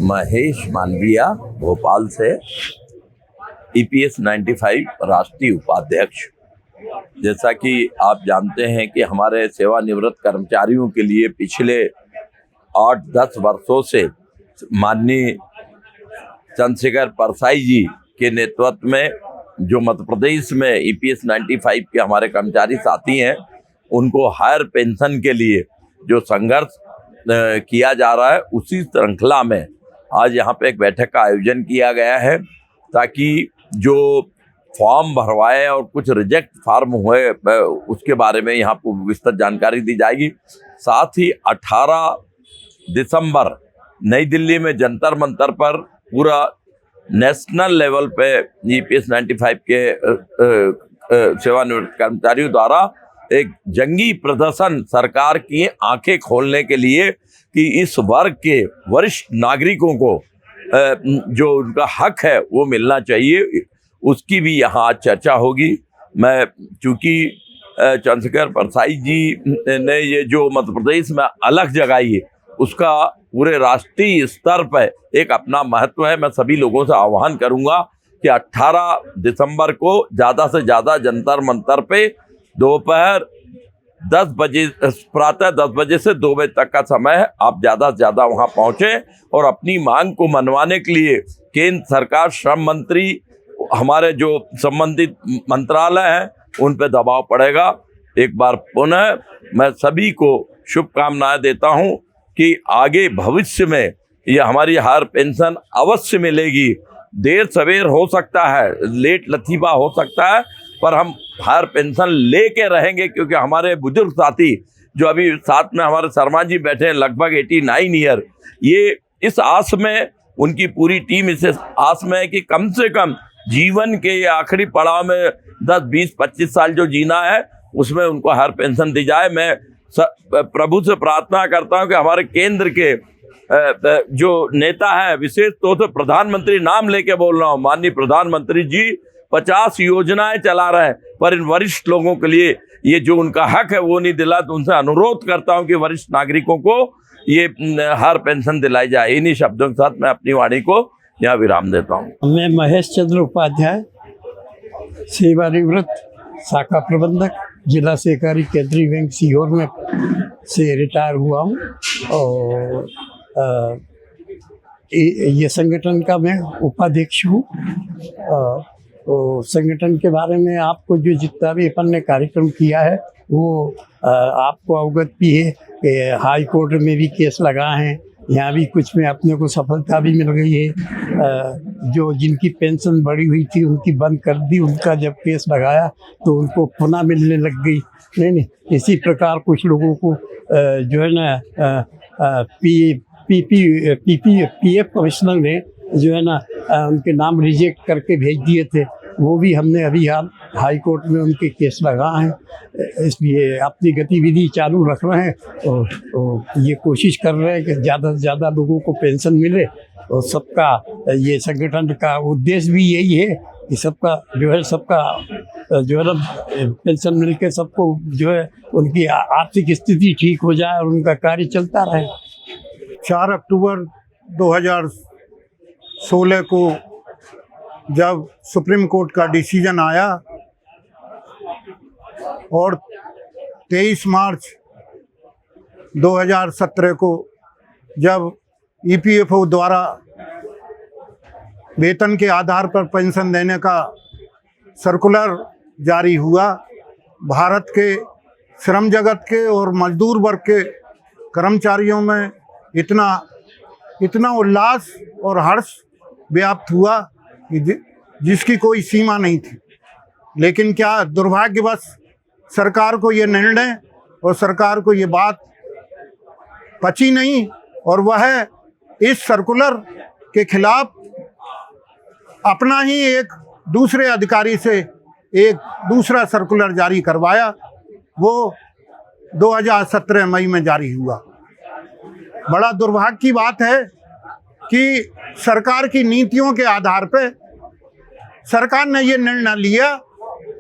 महेश मालविया, भोपाल से, EPS 95 राष्ट्रीय उपाध्यक्ष। जैसा कि आप जानते हैं कि हमारे सेवानिवृत्त कर्मचारियों के लिए पिछले 8-10 वर्षों से माननीय चंद्रशेखर परसाई जी के नेतृत्व में जो मध्य प्रदेश में EPS 95 के हमारे कर्मचारी साथी हैं, उनको हायर पेंशन के लिए जो संघर्ष किया जा रहा है, उसी श्रृंखला में आज यहाँ पे एक बैठक का आयोजन किया गया है ताकि जो फॉर्म भरवाए और कुछ रिजेक्ट फार्म हुए उसके बारे में यहाँ पर विस्तृत जानकारी दी जाएगी। साथ ही 18 दिसंबर नई दिल्ली में जंतर मंतर पर पूरा नेशनल लेवल पे EPS 95 के सेवानिवृत्त कर्मचारियों द्वारा एक जंगी प्रदर्शन सरकार की आंखें खोलने के लिए कि इस वर्ग के वरिष्ठ नागरिकों को जो उनका हक है वो मिलना चाहिए, उसकी भी यहाँ आज चर्चा होगी। मैं चूँकि चंद्रशेखर परसाई जी ने ये जो मध्य प्रदेश में अलग जगाई है, उसका पूरे राष्ट्रीय स्तर पर एक अपना महत्व है। मैं सभी लोगों से आह्वान करूंगा कि 18 दिसंबर को ज़्यादा से ज़्यादा जंतर मंतर पे दोपहर 10 बजे, प्रातः 10 बजे से 2 बजे तक का समय है, आप ज़्यादा से ज़्यादा वहाँ पहुँचें और अपनी मांग को मनवाने के लिए केंद्र सरकार, श्रम मंत्री, हमारे जो संबंधित मंत्रालय हैं, उन पे दबाव पड़ेगा। एक बार पुनः मैं सभी को शुभकामनाएं देता हूँ कि आगे भविष्य में ये हमारी हायर पेंशन अवश्य मिलेगी। देर सवेर हो सकता है, लेट लतीफ़ा हो सकता है, पर हम हायर पेंशन लेके रहेंगे, क्योंकि हमारे बुजुर्ग साथी जो अभी साथ में हमारे शर्मा जी बैठे हैं, लगभग 89 ईयर, ये इस आस में, उनकी पूरी टीम इस आस में है कि कम से कम जीवन के ये आखिरी पड़ाव में 10, 20, 25 साल जो जीना है, उसमें उनको हायर पेंशन दी जाए। मैं प्रभु से प्रार्थना करता हूं कि हमारे केंद्र के जो नेता है, विशेष तौर से प्रधानमंत्री, नाम लेके बोल रहा हूं, माननीय प्रधानमंत्री जी 50 योजनाएं चला रहे हैं, पर इन वरिष्ठ लोगों के लिए ये जो उनका हक है वो नहीं दिला। तो उनसे अनुरोध करता हूं कि वरिष्ठ नागरिकों को ये हर पेंशन दिलाई जाए। इन्हीं शब्दों के साथ मैं अपनी वाणी को यहाँ विराम देता हूँ। मैं महेश चंद्र उपाध्याय, सेवानिवृत्त शाखा प्रबंधक, जिला सहकारी केंद्रीय बैंक सीहोर में से रिटायर हुआ हूँ और ये संगठन का मैं उपाध्यक्ष हूँ। तो संगठन के बारे में आपको जो जितना भी अपन ने कार्यक्रम किया है वो आपको अवगत भी है कि हाई कोर्ट में भी केस लगाए हैं, यहाँ भी कुछ में अपने को सफलता भी मिल गई है। जो जिनकी पेंशन बढ़ी हुई थी उनकी बंद कर दी, उनका जब केस लगाया तो उनको पुनः मिलने लग गई। नहीं, इसी प्रकार कुछ लोगों को जो है ना PF कमिश्नर ने जो है ना उनके नाम रिजेक्ट करके भेज दिए थे, वो भी हमने अभी हाई कोर्ट में उनके केस लगाए हैं। इसलिए अपनी गतिविधि चालू रख रहे हैं और ये कोशिश कर रहे हैं कि ज़्यादा से ज़्यादा लोगों को पेंशन मिले। और सबका ये संगठन का उद्देश्य भी यही है कि सबका जो है ना पेंशन मिल के सबको जो है उनकी आर्थिक स्थिति ठीक हो जाए और उनका कार्य चलता रहे। 4 अक्टूबर 2016 को जब सुप्रीम कोर्ट का डिसीजन आया और 23 मार्च 2017 को जब EPFO द्वारा वेतन के आधार पर पेंशन देने का सर्कुलर जारी हुआ, भारत के श्रम जगत के और मजदूर वर्ग के कर्मचारियों में इतना उल्लास और हर्ष व्याप्त हुआ कि जिसकी कोई सीमा नहीं थी। लेकिन क्या दुर्भाग्यवश सरकार को ये निर्णय और सरकार को ये बात पची नहीं और वह इस सर्कुलर के खिलाफ अपना ही एक दूसरे अधिकारी से एक दूसरा सर्कुलर जारी करवाया। वो 2017 मई में जारी हुआ। बड़ा दुर्भाग्य की बात है कि सरकार की नीतियों के आधार पर सरकार ने ये निर्णय लिया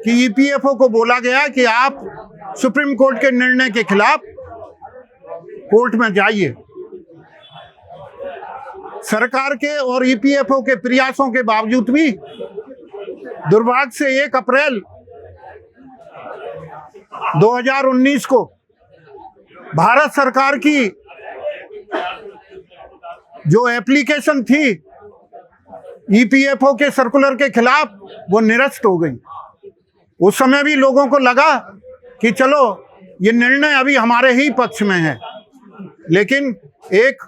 कि EPFO को बोला गया कि आप सुप्रीम कोर्ट के निर्णय के खिलाफ कोर्ट में जाइए। सरकार के और ईपीएफओ के प्रयासों के बावजूद भी दुर्भाग्य से 1 अप्रैल 2019 को भारत सरकार की जो एप्लीकेशन थी ईपीएफओ के सर्कुलर के खिलाफ, वो निरस्त हो गई। उस समय भी लोगों को लगा कि चलो ये निर्णय अभी हमारे ही पक्ष में है, लेकिन एक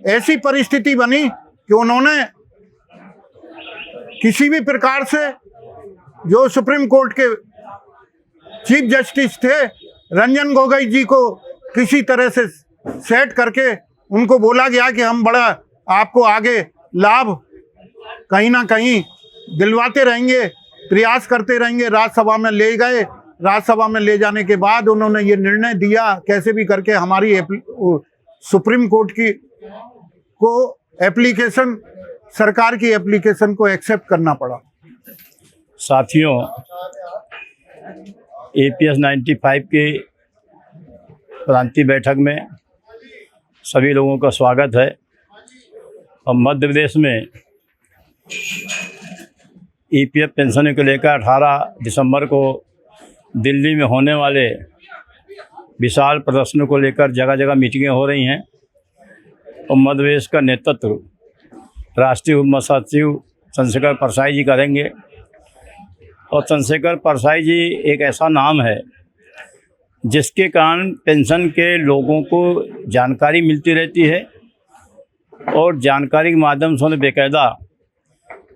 ऐसी परिस्थिति बनी कि उन्होंने किसी भी प्रकार से जो सुप्रीम कोर्ट के चीफ जस्टिस थे रंजन गोगोई जी को किसी तरह से सेट करके उनको बोला गया कि हम बड़ा आपको आगे लाभ कहीं ना कहीं दिलवाते रहेंगे, प्रयास करते रहेंगे। राज्यसभा में ले गए, राज्यसभा में ले जाने के बाद उन्होंने ये निर्णय दिया कैसे भी करके हमारी सुप्रीम कोर्ट की को एप्लीकेशन, सरकार की एप्लीकेशन को एक्सेप्ट करना पड़ा। साथियों, APS 95 की क्रांति बैठक में सभी लोगों का स्वागत है। और मध्य प्रदेश में EPF पेंशन को लेकर 18 दिसंबर को दिल्ली में होने वाले विशाल प्रदर्शन को लेकर जगह जगह मीटिंगें हो रही हैं। और मध्य प्रदेश का नेतृत्व राष्ट्रीय उप महासचिव चंद्रशेखर परसाई जी करेंगे। और चंद्रशेखर परसाई जी एक ऐसा नाम है जिसके कारण पेंशन के लोगों को जानकारी मिलती रहती है, और जानकारी के माध्यम से उन्हें बेकायदा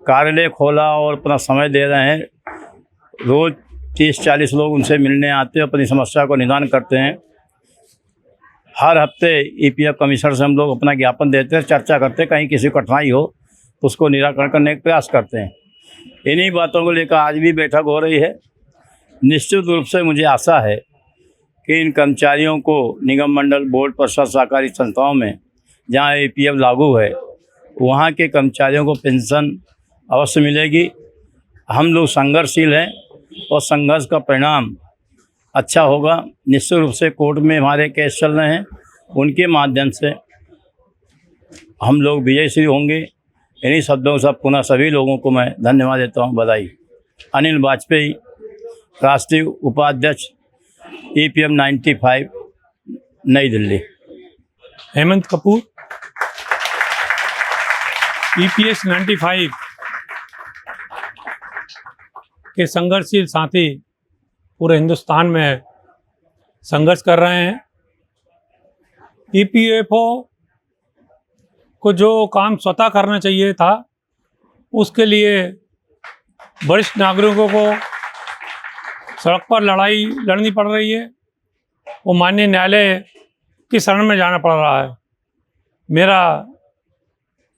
कार्यालय खोला और अपना समय दे रहे हैं। रोज़ 30-40 लोग उनसे मिलने आते हैं, अपनी समस्या को निदान करते हैं। हर हफ्ते EPF कमिश्नर से हम लोग अपना ज्ञापन देते हैं, चर्चा करते हैं, कहीं किसी को कठिनाई हो तो उसको निराकरण करने का प्रयास करते हैं। इन्हीं बातों को लेकर आज भी बैठक हो रही है। निश्चित रूप से मुझे आशा है कि इन कर्मचारियों को निगम मंडल, बोर्ड, परिषद, सहकारी संस्थाओं में जहाँ EPF लागू है वहाँ के कर्मचारियों को पेंशन अवश्य मिलेगी। हम लोग संघर्षशील हैं और संघर्ष का परिणाम अच्छा होगा। निश्चित रूप से कोर्ट में हमारे केस चल रहे हैं, उनके माध्यम से हम लोग विजयश्री होंगे। इन्हीं शब्दों से पुनः सभी लोगों को मैं धन्यवाद देता हूं। बधाई। अनिल वाजपेयी, राष्ट्रीय उपाध्यक्ष EPF 95, नई दिल्ली। हेमंत कपूर, EPS 95 के संघर्षशील साथी पूरे हिंदुस्तान में संघर्ष कर रहे हैं। EPFO को जो काम स्वतः करना चाहिए था, उसके लिए वरिष्ठ नागरिकों को सड़क पर लड़ाई लड़नी पड़ रही है। वो माननीय न्यायालय की शरण में जाना पड़ रहा है। मेरा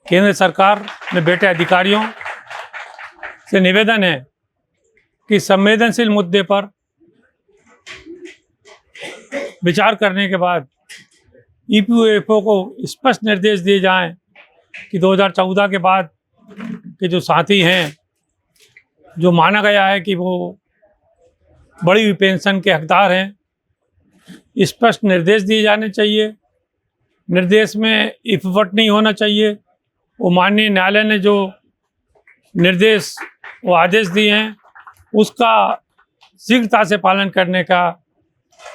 केंद्र सरकार में बैठे अधिकारियों से निवेदन है कि संवेदनशील मुद्दे पर विचार करने के बाद EPFO को स्पष्ट निर्देश दिए जाएं कि 2014 के बाद के जो साथी हैं, जो माना गया है कि वो बड़ी हुई पेंशन के हकदार हैं, स्पष्ट निर्देश दिए जाने चाहिए। निर्देश में इफवट नहीं होना चाहिए। वो माननीय न्यायालय ने जो निर्देश वो आदेश दिए हैं उसका शीघ्रता से पालन करने का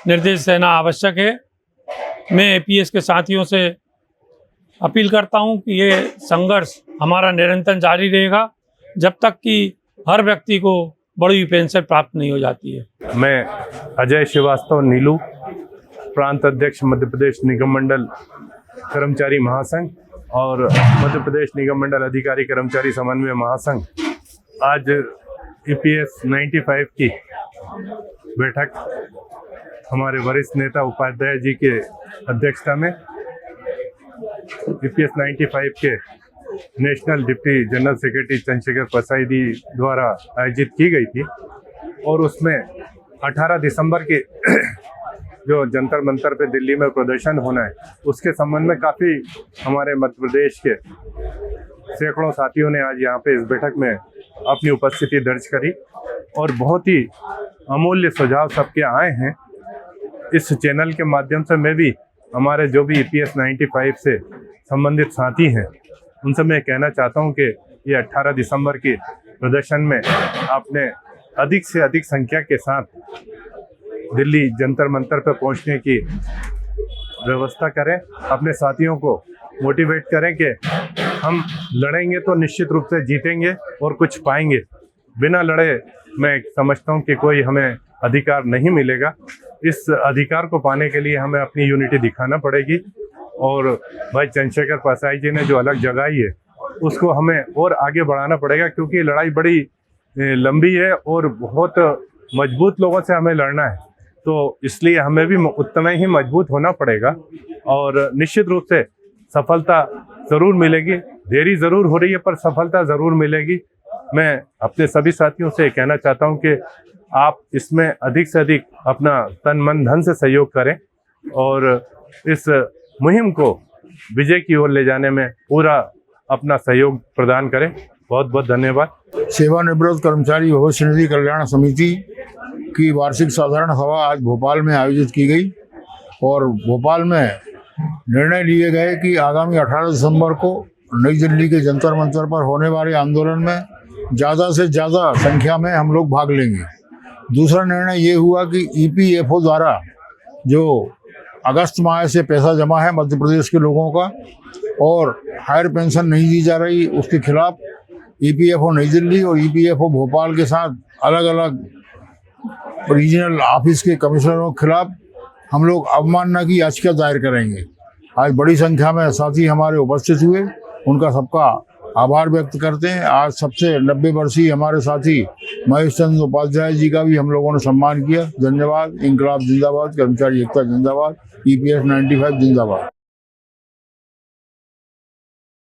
निर्देश देना आवश्यक है। मैं APS के साथियों से अपील करता हूं कि ये संघर्ष हमारा निरंतर जारी रहेगा जब तक कि हर व्यक्ति को बड़ी हुई पेंशन प्राप्त नहीं हो जाती है। मैं अजय श्रीवास्तव, नीलू, प्रांत अध्यक्ष मध्य प्रदेश निगम मंडल कर्मचारी महासंघ और मध्य प्रदेश निगम मंडल अधिकारी कर्मचारी समन्वय महासंघ, आज EPS 95 की बैठक हमारे वरिष्ठ नेता उपाध्याय जी के अध्यक्षता में EPS 95 के national deputy general secretary Chandrashekhar Parsai ji द्वारा आयोजित की गई थी। और उसमें 18 दिसंबर के जो जंतर मंतर पे दिल्ली में प्रदर्शन होना है, उसके संबंध में काफ़ी हमारे मध्य प्रदेश के सैकड़ों साथियों ने आज यहाँ पे इस बैठक में अपनी उपस्थिति दर्ज करी और बहुत ही अमूल्य सुझाव सबके आए हैं। इस चैनल के माध्यम से मैं भी हमारे जो भी EPS 95 से संबंधित साथी हैं उनसे मैं कहना चाहता हूं कि ये 18 दिसंबर के प्रदर्शन में आपने अधिक से अधिक संख्या के साथ दिल्ली जंतर मंतर पर पहुंचने की व्यवस्था करें, अपने साथियों को मोटिवेट करें कि हम लड़ेंगे तो निश्चित रूप से जीतेंगे और कुछ पाएंगे। बिना लड़े मैं समझता हूं कि कोई हमें अधिकार नहीं मिलेगा। इस अधिकार को पाने के लिए हमें अपनी यूनिटी दिखाना पड़ेगी और भाई चंद्रशेखर प्रसाद जी ने जो अलग जगाई है उसको हमें और आगे बढ़ाना पड़ेगा, क्योंकि ये लड़ाई बड़ी लंबी है और बहुत मजबूत लोगों से हमें लड़ना है। तो इसलिए हमें भी उतना ही मजबूत होना पड़ेगा और निश्चित रूप से सफलता ज़रूर मिलेगी। देरी ज़रूर हो रही है पर सफलता ज़रूर मिलेगी। मैं अपने सभी साथियों से कहना चाहता हूं कि आप इसमें अधिक से अधिक अपना तन मन धन से सहयोग करें और इस मुहिम को विजय की ओर ले जाने में पूरा अपना सहयोग प्रदान करें। बहुत बहुत धन्यवाद। सेवानिवृत्त कर्मचारी भविष्य निधि कल्याण समिति की वार्षिक साधारण सभा आज भोपाल में आयोजित की गई और भोपाल में निर्णय लिए गए कि आगामी 18 दिसंबर को नई दिल्ली के जंतर मंतर पर होने वाले आंदोलन में ज़्यादा से ज़्यादा संख्या में हम लोग भाग लेंगे। दूसरा निर्णय ये हुआ कि EPFO द्वारा जो अगस्त माह से पैसा जमा है मध्य प्रदेश के लोगों का और हायर पेंशन नहीं दी जा रही, उसके खिलाफ EPFO नई दिल्ली और EPFO भोपाल के साथ अलग अलग रीजनल ऑफिस के कमिश्नरों के खिलाफ हम लोग अवमानना की याचिका दायर करेंगे। आज बड़ी संख्या में साथी हमारे उपस्थित हुए, उनका सबका आभार व्यक्त करते हैं। आज सबसे 90 वर्षीय हमारे साथी महेश चंद्र उपाध्याय जी का भी हम लोगों ने सम्मान किया। धन्यवाद। इंकलाब जिंदाबाद, कर्मचारी एकता जिंदाबाद, EPF 95 जिंदाबाद।